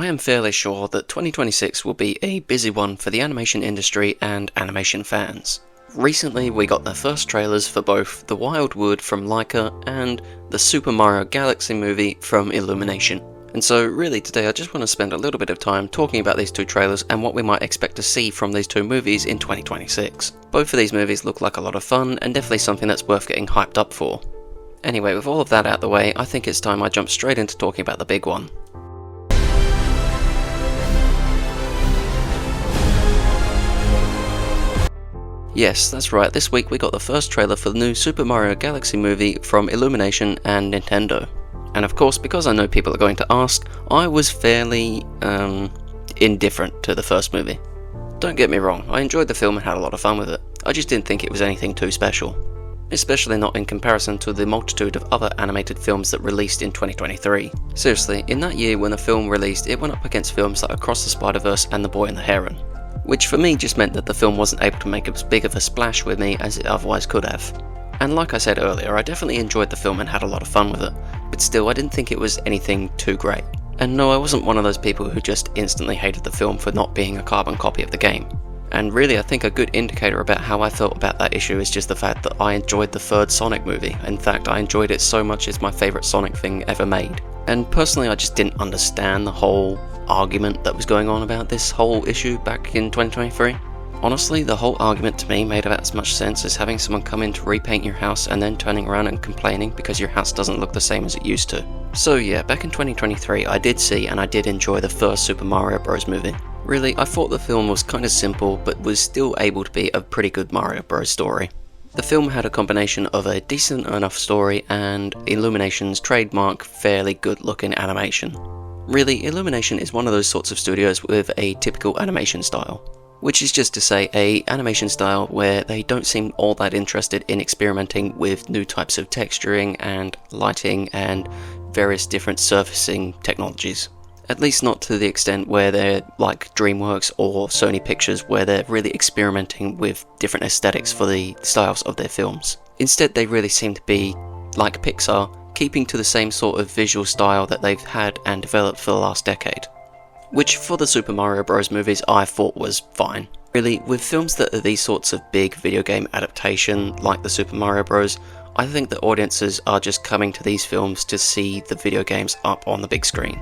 I am fairly sure that 2026 will be a busy one for the animation industry and animation fans. Recently we got the first trailers for both the Wildwood from Laika and the Super Mario Galaxy movie from Illumination. And so really today I just want to spend a little bit of time talking about these two trailers and what we might expect to see from these two movies in 2026. Both of these movies look like a lot of fun and definitely something that's worth getting hyped up for. Anyway, with all of that out of the way, I think it's time I jump straight into talking about the big one. Yes, that's right, this week we got the first trailer for the new Super Mario Galaxy movie from Illumination and Nintendo. And of course, because I know people are going to ask, I was fairly, indifferent to the first movie. Don't get me wrong, I enjoyed the film and had a lot of fun with it. I just didn't think it was anything too special. Especially not in comparison to the multitude of other animated films that released in 2023. Seriously, in that year when the film released, it went up against films like Across the Spider-Verse and The Boy and the Heron. Which for me just meant that the film wasn't able to make as big of a splash with me as it otherwise could have. And like I said earlier, I definitely enjoyed the film and had a lot of fun with it, but still I didn't think it was anything too great. And no, I wasn't one of those people who just instantly hated the film for not being a carbon copy of the game. And really I think a good indicator about how I felt about that issue is just the fact that I enjoyed the third Sonic movie. In fact, I enjoyed it so much it's my favourite Sonic thing ever made. And personally I just didn't understand the whole argument that was going on about this whole issue back in 2023. Honestly, the whole argument to me made about as much sense as having someone come in to repaint your house and then turning around and complaining because your house doesn't look the same as it used to. So yeah, back in 2023 I did see and I did enjoy the first Super Mario Bros. Movie. Really, I thought the film was kinda simple but was still able to be a pretty good Mario Bros. Story. The film had a combination of a decent enough story and Illumination's trademark fairly good looking animation. Really, Illumination is one of those sorts of studios with a typical animation style. Which is just to say a animation style where they don't seem all that interested in experimenting with new types of texturing and lighting and various different surfacing technologies. At least not to the extent where they're like DreamWorks or Sony Pictures where they're really experimenting with different aesthetics for the styles of their films. Instead they really seem to be, like Pixar, keeping to the same sort of visual style that they've had and developed for the last decade. Which for the Super Mario Bros. Movies I thought was fine. Really, with films that are these sorts of big video game adaptation like the Super Mario Bros., I think that audiences are just coming to these films to see the video games up on the big screen.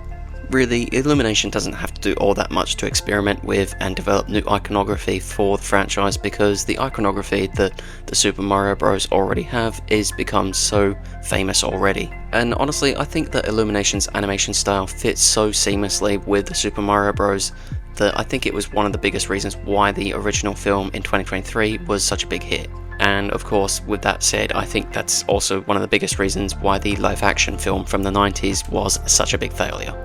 Really, Illumination doesn't have to do all that much to experiment with and develop new iconography for the franchise because the iconography that the Super Mario Bros. Already have is become so famous already. And honestly, I think that Illumination's animation style fits so seamlessly with the Super Mario Bros. That I think it was one of the biggest reasons why the original film in 2023 was such a big hit. And of course, with that said, I think that's also one of the biggest reasons why the live-action film from the 90s was such a big failure.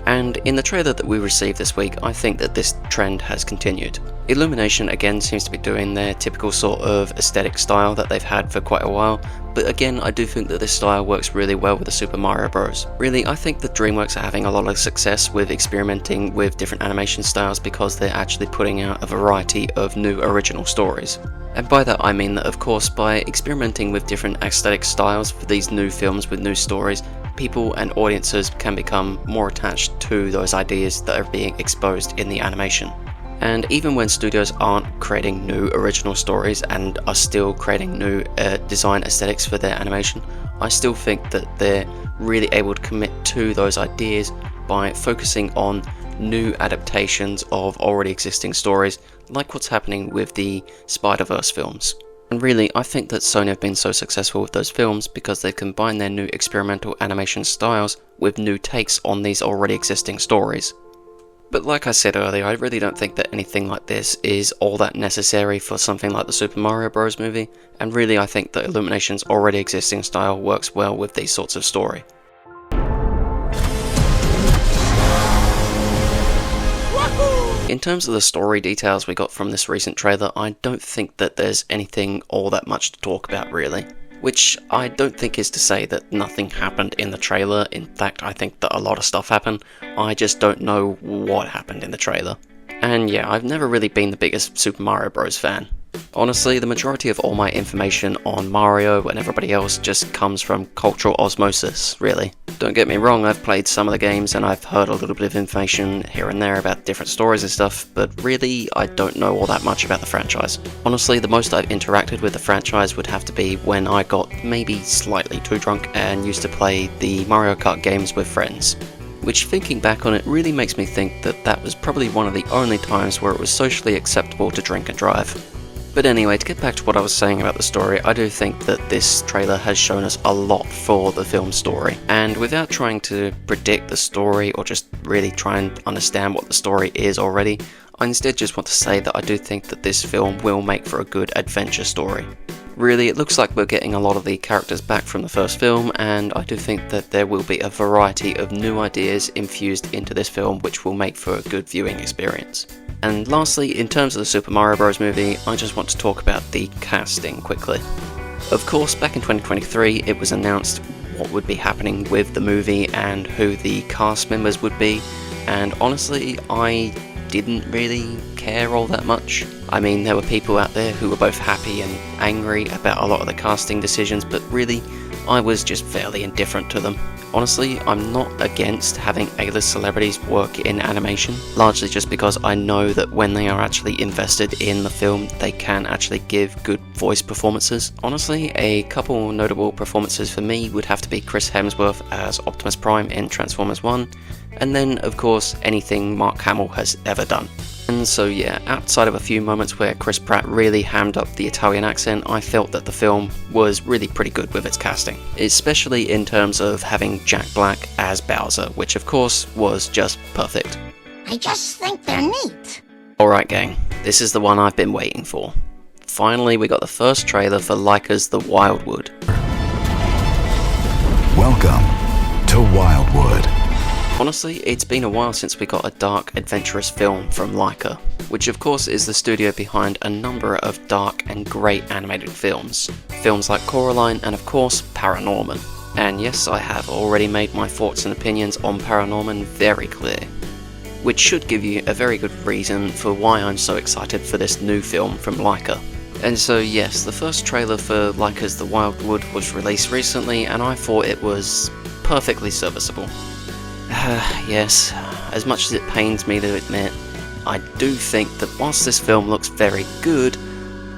And in the trailer that we received this week, I think that this trend has continued. Illumination again seems to be doing their typical sort of aesthetic style that they've had for quite a while, but again I do think that this style works really well with the Super Mario Bros. Really, I think that DreamWorks are having a lot of success with experimenting with different animation styles because they're actually putting out a variety of new original stories. And by that I mean that of course by experimenting with different aesthetic styles for these new films with new stories, people and audiences can become more attached to those ideas that are being exposed in the animation. And even when studios aren't creating new original stories and are still creating new design aesthetics for their animation, I still think that they're really able to commit to those ideas by focusing on new adaptations of already existing stories, like what's happening with the Spider-Verse films. And really, I think that Sony have been so successful with those films because they've combined their new experimental animation styles with new takes on these already existing stories. But like I said earlier, I really don't think that anything like this is all that necessary for something like the Super Mario Bros. Movie, and really I think that Illumination's already existing style works well with these sorts of story. In terms of the story details we got from this recent trailer, I don't think that there's anything all that much to talk about really. Which I don't think is to say that nothing happened in the trailer. In fact, I think that a lot of stuff happened. I just don't know what happened in the trailer. And yeah, I've never really been the biggest Super Mario Bros. Fan. Honestly, the majority of all my information on Mario and everybody else just comes from cultural osmosis, really. Don't get me wrong, I've played some of the games and I've heard a little bit of information here and there about different stories and stuff, but really, I don't know all that much about the franchise. Honestly, the most I've interacted with the franchise would have to be when I got maybe slightly too drunk and used to play the Mario Kart games with friends. Which, thinking back on it, really makes me think that that was probably one of the only times where it was socially acceptable to drink and drive. But anyway, to get back to what I was saying about the story, I do think that this trailer has shown us a lot for the film's story. And without trying to predict the story or just really try and understand what the story is already, I instead just want to say that I do think that this film will make for a good adventure story. Really, it looks like we're getting a lot of the characters back from the first film, and I do think that there will be a variety of new ideas infused into this film which will make for a good viewing experience. And lastly, in terms of the Super Mario Bros. Movie, I just want to talk about the casting quickly. Of course, back in 2023, it was announced what would be happening with the movie and who the cast members would be, and honestly, I didn't really care all that much. I mean, there were people out there who were both happy and angry about a lot of the casting decisions, but really, I was just fairly indifferent to them. Honestly, I'm not against having A-list celebrities work in animation, largely just because I know that when they are actually invested in the film, they can actually give good voice performances. Honestly, a couple notable performances for me would have to be Chris Hemsworth as Optimus Prime in Transformers 1, and then, of course, anything Mark Hamill has ever done. And so yeah, outside of a few moments where Chris Pratt really hammed up the Italian accent, I felt that the film was really pretty good with its casting. Especially in terms of having Jack Black as Bowser, which of course was just perfect. I just think they're neat. Alright gang, this is the one I've been waiting for. Finally, we got the first trailer for Laika's The Wildwood. Welcome to Wildwood. Honestly, it's been a while since we got a dark, adventurous film from Laika, which of course is the studio behind a number of dark and great animated films. Films like Coraline and of course Paranorman. And yes, I have already made my thoughts and opinions on Paranorman very clear, which should give you a very good reason for why I'm so excited for this new film from Laika. And so yes, the first trailer for Laika's The Wildwood was released recently and I thought it was perfectly serviceable. Yes, as much as it pains me to admit, I do think that whilst this film looks very good,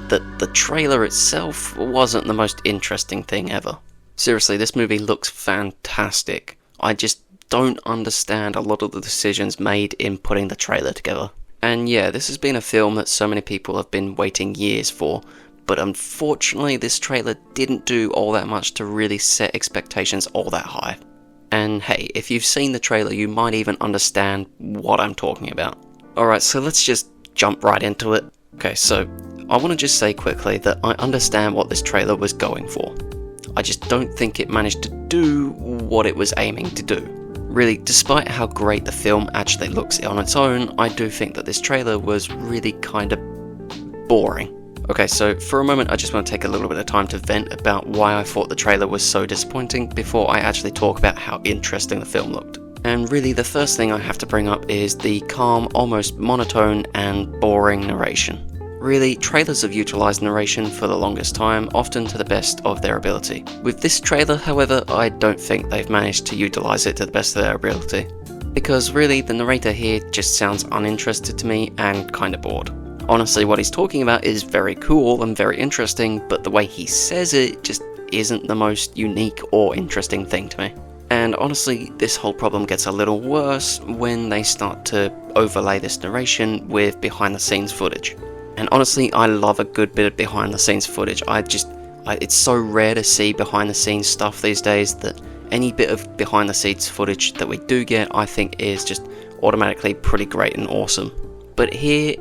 that the trailer itself wasn't the most interesting thing ever. Seriously, this movie looks fantastic. I just don't understand a lot of the decisions made in putting the trailer together. And yeah, this has been a film that so many people have been waiting years for, but unfortunately this trailer didn't do all that much to really set expectations all that high. And hey, if you've seen the trailer, you might even understand what I'm talking about. Alright, so let's just jump right into it. Okay, so I want to just say quickly that I understand what this trailer was going for. I just don't think it managed to do what it was aiming to do. Really, despite how great the film actually looks on its own, I do think that this trailer was really kind of boring. Okay, so for a moment I just want to take a little bit of time to vent about why I thought the trailer was so disappointing before I actually talk about how interesting the film looked. And really the first thing I have to bring up is the calm, almost monotone and boring narration. Really, trailers have utilised narration for the longest time, often to the best of their ability. With this trailer, however, I don't think they've managed to utilise it to the best of their ability. Because really, the narrator here just sounds uninterested to me and kinda bored. Honestly, what he's talking about is very cool and very interesting, but the way he says it just isn't the most unique or interesting thing to me. And honestly, this whole problem gets a little worse when they start to overlay this narration with behind the scenes footage. And honestly, I love a good bit of behind the scenes footage. It's so rare to see behind the scenes stuff these days that any bit of behind the scenes footage that we do get, I think is just automatically pretty great and awesome. But here,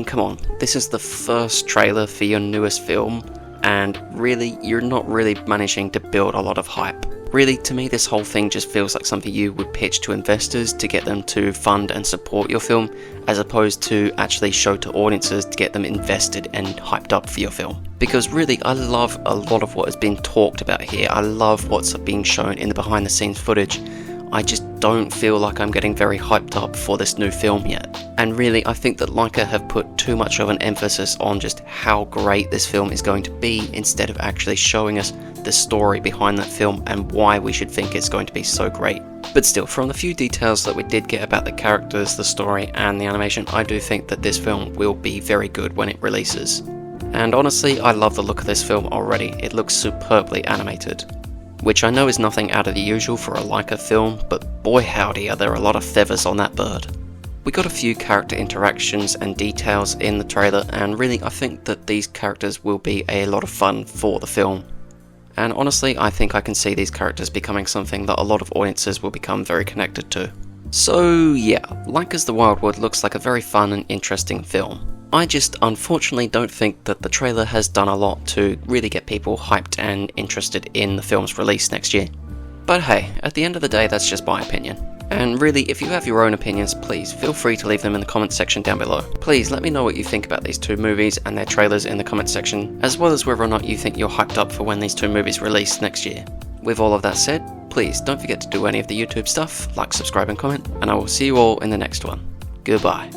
come on, this is the first trailer for your newest film, and really, you're not really managing to build a lot of hype. Really, to me, this whole thing just feels like something you would pitch to investors to get them to fund and support your film, as opposed to actually show to audiences to get them invested and hyped up for your film. Because really, I love a lot of what has been talked about here. I love what's being shown in the behind the scenes footage. I just don't feel like I'm getting very hyped up for this new film yet. And really, I think that Leica have put too much of an emphasis on just how great this film is going to be instead of actually showing us the story behind that film and why we should think it's going to be so great. But still, from the few details that we did get about the characters, the story, and the animation, I do think that this film will be very good when it releases. And honestly, I love the look of this film already. It looks superbly animated. Which I know is nothing out of the usual for a Leica film, but boy howdy are there a lot of feathers on that bird. We got a few character interactions and details in the trailer, and really I think that these characters will be a lot of fun for the film. And honestly, I think I can see these characters becoming something that a lot of audiences will become very connected to. So yeah, Leica's The Wildwood looks like a very fun and interesting film. I just unfortunately don't think that the trailer has done a lot to really get people hyped and interested in the film's release next year. But hey, at the end of the day, that's just my opinion. And really, if you have your own opinions, please feel free to leave them in the comments section down below. Please let me know what you think about these two movies and their trailers in the comments section, as well as whether or not you think you're hyped up for when these two movies release next year. With all of that said, please don't forget to do any of the YouTube stuff, like, subscribe and comment, and I will see you all in the next one. Goodbye.